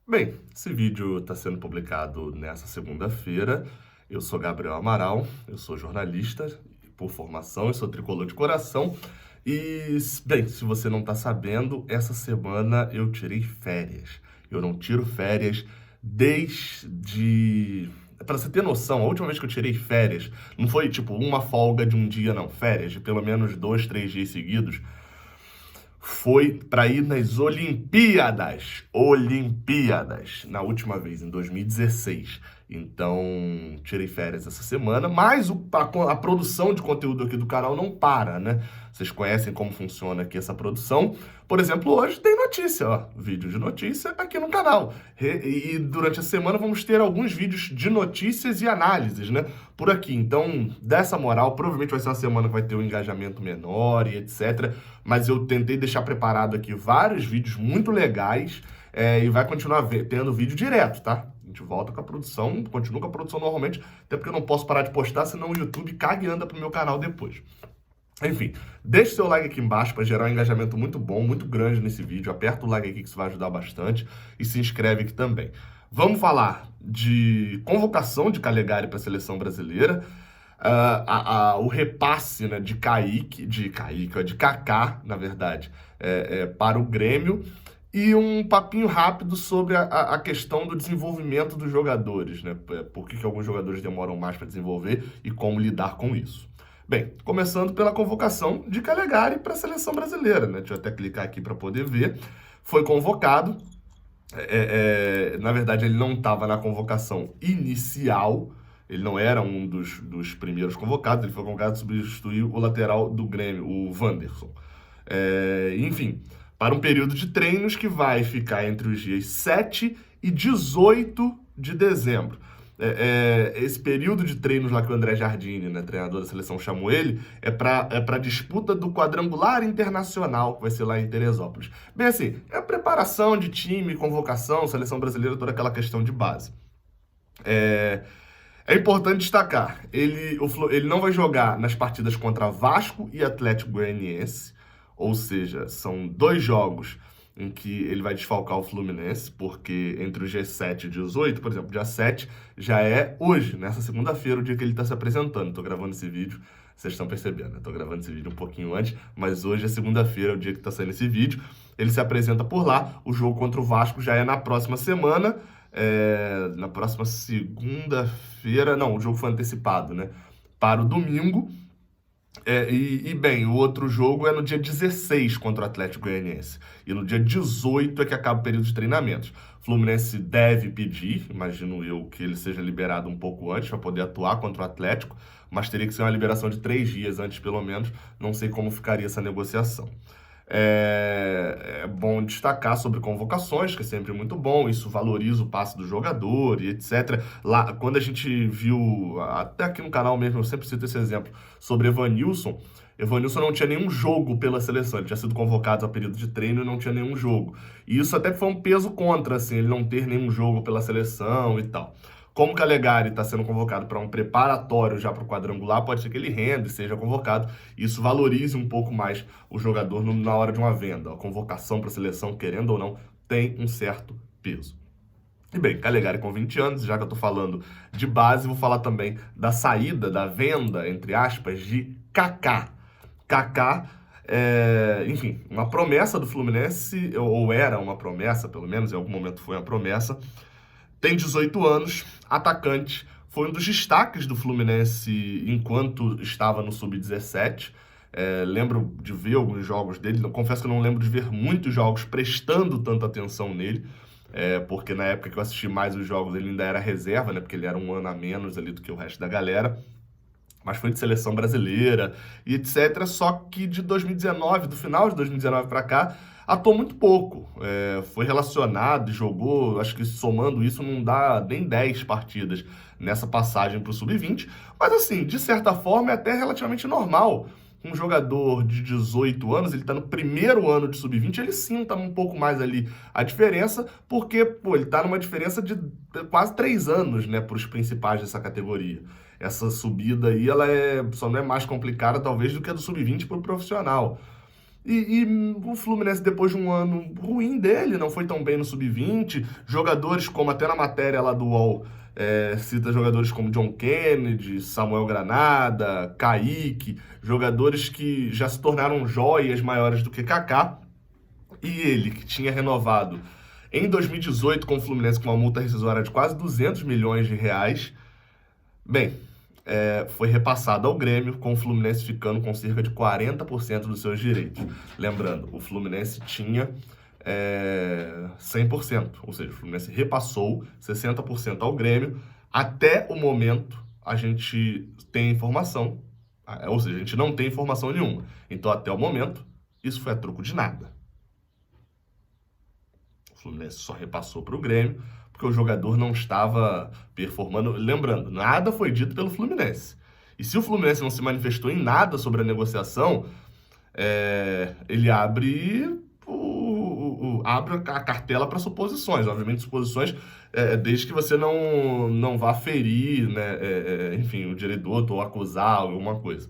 Bem, esse vídeo está sendo publicado nessa segunda-feira. Eu sou Gabriel Amaral, eu sou jornalista por formação, eu sou tricolor de coração. E, bem, se você não está sabendo, essa semana eu tirei férias. Eu não tiro férias desde... Para você ter noção, a última vez que eu tirei férias, não foi tipo uma folga de um dia, não. Férias de pelo menos 2, 3 dias seguidos foi para ir nas Olimpíadas. Olimpíadas, na última vez, em 2016. Então, tirei férias essa semana, mas a produção de conteúdo aqui do canal não para, né? Vocês conhecem como funciona aqui essa produção. Por exemplo, hoje tem notícia, ó, vídeo de notícia aqui no canal. E durante a semana vamos ter alguns vídeos de notícias e análises, né? Por aqui. Então, dessa moral, provavelmente vai ser uma semana que vai ter um engajamento menor e etc. Mas eu tentei deixar preparado aqui vários vídeos muito legais e vai continuar tendo vídeo direto, tá? A gente volta com a produção, continua com a produção normalmente, até porque eu não posso parar de postar, senão o YouTube caga e anda pro meu canal depois. Enfim, deixe seu like aqui embaixo para gerar um engajamento muito bom, muito grande nesse vídeo. Aperta o like aqui que isso vai ajudar bastante e se inscreve aqui também. Vamos falar de convocação de Calegari para a seleção brasileira, o repasse, né, de Kaká, na verdade, para o Grêmio e um papinho rápido sobre a questão do desenvolvimento dos jogadores, né? Por que alguns jogadores demoram mais para desenvolver e como lidar com isso. Bem, começando pela convocação de Calegari para a seleção brasileira, né? Deixa eu até clicar aqui para poder ver. Foi convocado, na verdade ele não estava na convocação inicial, ele não era um dos primeiros convocados, ele foi convocado para substituir o lateral do Grêmio, o Wanderson. Enfim, para um período de treinos que vai ficar entre os dias 7 e 18 de dezembro. Esse período de treinos lá que o André Jardine, né, treinador da seleção, chamou ele, é para disputa do quadrangular internacional, que vai ser lá em Teresópolis. Bem assim, é a preparação de time, convocação, seleção brasileira, toda aquela questão de base. É importante destacar, ele não vai jogar nas partidas contra Vasco e Atlético Goianiense, ou seja, são 2 jogos em que ele vai desfalcar o Fluminense, porque entre os dias 7 e 18, por exemplo, dia 7 já é hoje, nessa segunda-feira, o dia que ele está se apresentando. Estou gravando esse vídeo, vocês estão percebendo, né? Estou gravando esse vídeo um pouquinho antes, mas hoje é segunda-feira, é o dia que está saindo esse vídeo. Ele se apresenta por lá, o jogo contra o Vasco já é na próxima semana, na próxima segunda-feira, não, o jogo foi antecipado, né? Para o domingo. Bem, o outro jogo é no dia 16 contra o Atlético Goianiense. E no dia 18 é que acaba o período de treinamentos. O Fluminense deve pedir, imagino eu, que ele seja liberado um pouco antes para poder atuar contra o Atlético, mas teria que ser uma liberação de 3 dias antes, pelo menos. Não sei como ficaria essa negociação. É bom destacar sobre convocações, que é sempre muito bom, isso valoriza o passe do jogador e etc. Lá, quando a gente viu, até aqui no canal mesmo, eu sempre cito esse exemplo, sobre Evanilson não tinha nenhum jogo pela seleção, ele tinha sido convocado a período de treino e não tinha nenhum jogo. E isso até foi um peso contra, assim, ele não ter nenhum jogo pela seleção e tal. Como o Calegari está sendo convocado para um preparatório já para o quadrangular, pode ser que ele renda e seja convocado. Isso valorize um pouco mais o jogador na hora de uma venda. A convocação para a seleção, querendo ou não, tem um certo peso. E bem, Calegari com 20 anos, já que eu estou falando de base, vou falar também da saída, da venda, entre aspas, de Kaká. Kaká, enfim, uma promessa do Fluminense, ou era uma promessa, pelo menos, em algum momento foi uma promessa. Tem 18 anos, atacante, foi um dos destaques do Fluminense enquanto estava no Sub-17. Lembro de ver alguns jogos dele, confesso que eu não lembro de ver muitos jogos prestando tanta atenção nele, porque na época que eu assisti mais os jogos ele ainda era reserva, né, porque ele era um ano a menos ali do que o resto da galera. Mas foi de seleção brasileira e etc. Só que de 2019, do final de 2019 para cá, atuou muito pouco. Foi relacionado e jogou, acho que somando isso não dá nem 10 partidas nessa passagem para o Sub-20. Mas assim, de certa forma é até relativamente normal. Um jogador de 18 anos, ele está no primeiro ano de Sub-20, ele sim está um pouco mais ali a diferença, porque ele está numa diferença de quase 3 anos, né, para os principais dessa categoria. Essa subida aí, ela só não é mais complicada, talvez, do que a do Sub-20 para o profissional. E o Fluminense, depois de um ano ruim dele, não foi tão bem no sub-20, jogadores como até na matéria lá do UOL, cita jogadores como John Kennedy, Samuel Granada, Kaique, jogadores que já se tornaram joias maiores do que Kaká, e ele, que tinha renovado em 2018 com o Fluminense com uma multa rescisória de quase 200 milhões de reais, bem, foi repassado ao Grêmio, com o Fluminense ficando com cerca de 40% dos seus direitos. Lembrando, o Fluminense tinha 100%, ou seja, o Fluminense repassou 60% ao Grêmio. Até o momento, a gente tem informação, ou seja, a gente não tem informação nenhuma. Então, até o momento, isso foi a troco de nada. O Fluminense só repassou para o Grêmio, porque o jogador não estava performando. Lembrando, nada foi dito pelo Fluminense. E se o Fluminense não se manifestou em nada sobre a negociação, ele abre a cartela para suposições. Obviamente, suposições, desde que você não vá ferir, né, enfim, o diretor ou acusar alguma coisa.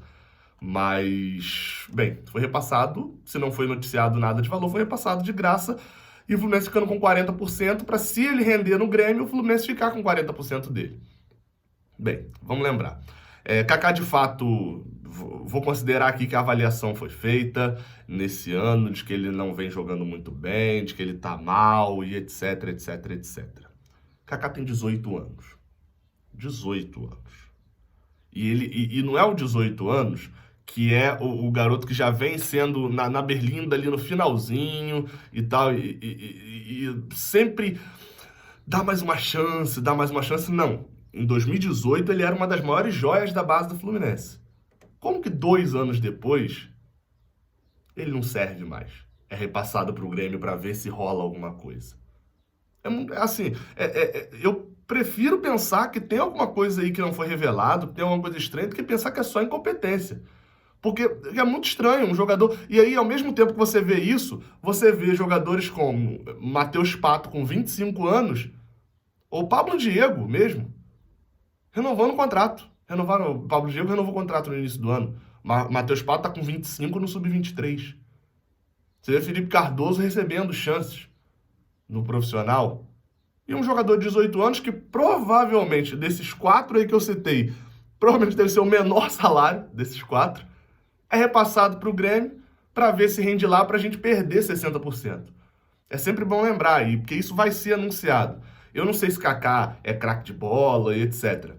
Mas, bem, foi repassado. Se não foi noticiado nada de valor, foi repassado de graça. E o Fluminense ficando com 40%, para se ele render no Grêmio, o Fluminense ficar com 40% dele. Bem, vamos lembrar. Kaká, de fato, vou considerar aqui que a avaliação foi feita nesse ano, de que ele não vem jogando muito bem, de que ele tá mal e etc, etc, etc. Kaká tem 18 anos. 18 anos. E não é o 18 anos que é o garoto que já vem sendo na berlinda ali no finalzinho e tal, e sempre dá mais uma chance, não. Em 2018 ele era uma das maiores joias da base do Fluminense. Como que 2 anos depois ele não serve mais? É repassado para o Grêmio para ver se rola alguma coisa. Eu prefiro pensar que tem alguma coisa aí que não foi revelado, que tem alguma coisa estranha, do que pensar que é só incompetência. Porque é muito estranho um jogador... E aí, ao mesmo tempo que você vê isso, você vê jogadores como Matheus Pato, com 25 anos, ou Pablo Diego mesmo, renovando o contrato. O Pablo Diego renovou o contrato no início do ano. Matheus Pato tá com 25 no Sub-23. Você vê Felipe Cardoso recebendo chances no profissional. E um jogador de 18 anos que provavelmente, desses 4 aí que eu citei, provavelmente deve ser o menor salário desses 4, é repassado para o Grêmio para ver se rende lá para a gente perder 60%. É sempre bom lembrar aí, porque isso vai ser anunciado. Eu não sei se Kaká é craque de bola e etc.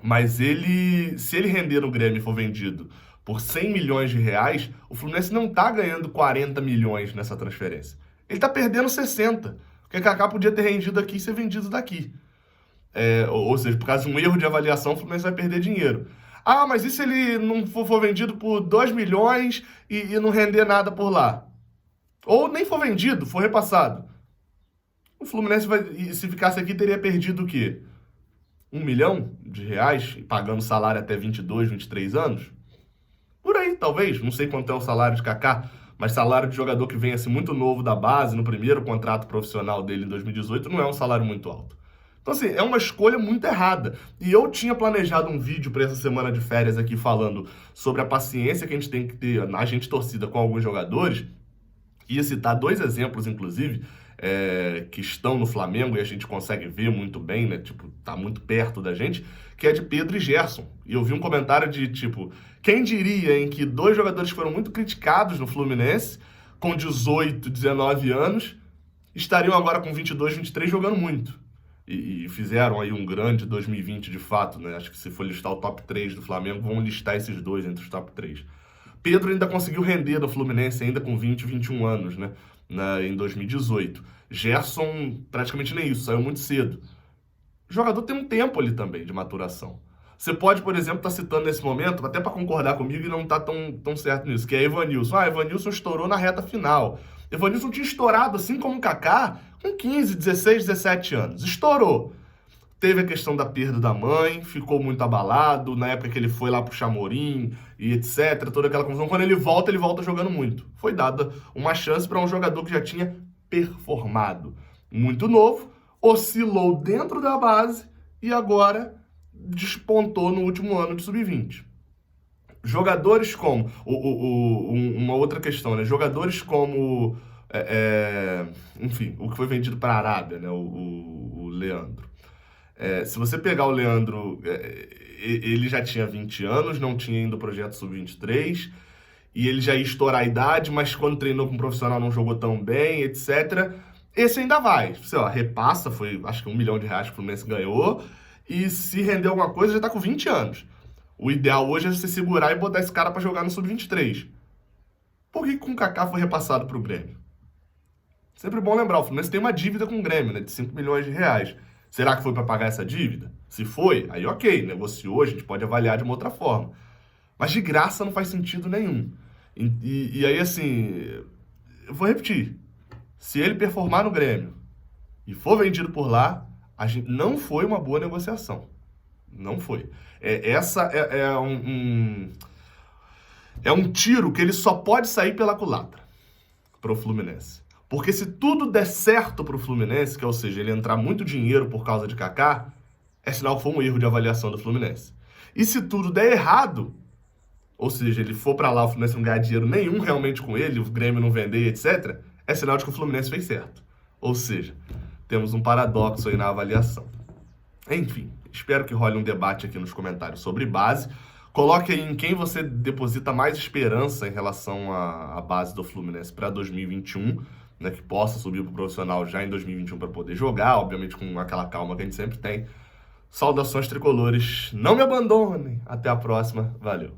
Mas se ele render no Grêmio e for vendido por 100 milhões de reais, o Fluminense não está ganhando 40 milhões nessa transferência. Ele está perdendo 60, porque Kaká podia ter rendido aqui e ser vendido daqui. Ou seja, por causa de um erro de avaliação, o Fluminense vai perder dinheiro. Ah, mas e se ele não for vendido por 2 milhões e não render nada por lá? Ou nem for vendido, for repassado. O Fluminense, se ficasse aqui, teria perdido o quê? 1 milhão de reais, pagando salário até 22, 23 anos? Por aí, talvez. Não sei quanto é o salário de Kaká, mas salário de jogador que vem assim, muito novo da base, no primeiro contrato profissional dele em 2018, não é um salário muito alto. Então, assim, é uma escolha muito errada. E eu tinha planejado um vídeo para essa semana de férias aqui falando sobre a paciência que a gente tem que ter, a gente torcida, com alguns jogadores. Ia citar 2 exemplos, inclusive, que estão no Flamengo e a gente consegue ver muito bem, né? Tipo, tá muito perto da gente, que é de Pedro e Gerson. E eu vi um comentário de, tipo, quem diria em que 2 jogadores que foram muito criticados no Fluminense, com 18, 19 anos, estariam agora com 22, 23 jogando muito. E fizeram aí um grande 2020 de fato, né? Acho que se for listar o top 3 do Flamengo, vão listar esses 2 entre os top 3. Pedro ainda conseguiu render no Fluminense, ainda com 20, 21 anos, né? Em 2018. Gerson, praticamente nem isso, saiu muito cedo. O jogador tem um tempo ali também de maturação. Você pode, por exemplo, estar citando nesse momento, até para concordar comigo e não tá tão certo nisso, que é Evanilson. Evanilson estourou na reta final. Evanilson tinha estourado, assim como o Kaká, com 15, 16, 17 anos. Estourou. Teve a questão da perda da mãe, ficou muito abalado, na época que ele foi lá pro Chamorim e etc, toda aquela confusão. Quando ele volta jogando muito. Foi dada uma chance para um jogador que já tinha performado. Muito novo, oscilou dentro da base e agora despontou no último ano de sub-20. jogadores como... uma outra questão, né? Jogadores como... enfim, o que foi vendido para a Arábia, né? O Leandro. Se você pegar o Leandro, ele já tinha 20 anos, não tinha ainda o projeto Sub-23, e ele já ia estourar a idade, mas quando treinou com um profissional não jogou tão bem, etc. Esse ainda vai. Sei lá, repassa, foi acho que R$1 milhão que o Fluminense ganhou, e se render alguma coisa já tá com 20 anos. O ideal hoje é você segurar e botar esse cara para jogar no Sub-23. Por que com o Kaká foi repassado pro Grêmio? Sempre bom lembrar, o Fluminense tem uma dívida com o Grêmio, né, de R$5 milhões. Será que foi para pagar essa dívida? Se foi, aí ok, negociou, a gente pode avaliar de uma outra forma. Mas de graça não faz sentido nenhum. E aí, assim, eu vou repetir. Se ele performar no Grêmio e for vendido por lá, não foi uma boa negociação. Não foi. É um tiro que ele só pode sair pela culatra para o Fluminense. Porque se tudo der certo para o Fluminense, que ou seja, ele entrar muito dinheiro por causa de Kaká, é sinal que foi um erro de avaliação do Fluminense. E se tudo der errado, ou seja, ele for para lá, o Fluminense não ganhar dinheiro nenhum realmente com ele, o Grêmio não vender, etc., é sinal de que o Fluminense fez certo. Ou seja, temos um paradoxo aí na avaliação. Enfim, espero que role um debate aqui nos comentários sobre base. Coloque aí em quem você deposita mais esperança em relação à base do Fluminense para 2021, né, que possa subir para o profissional já em 2021 para poder jogar, obviamente com aquela calma que a gente sempre tem. Saudações tricolores, não me abandonem. Até a próxima, valeu.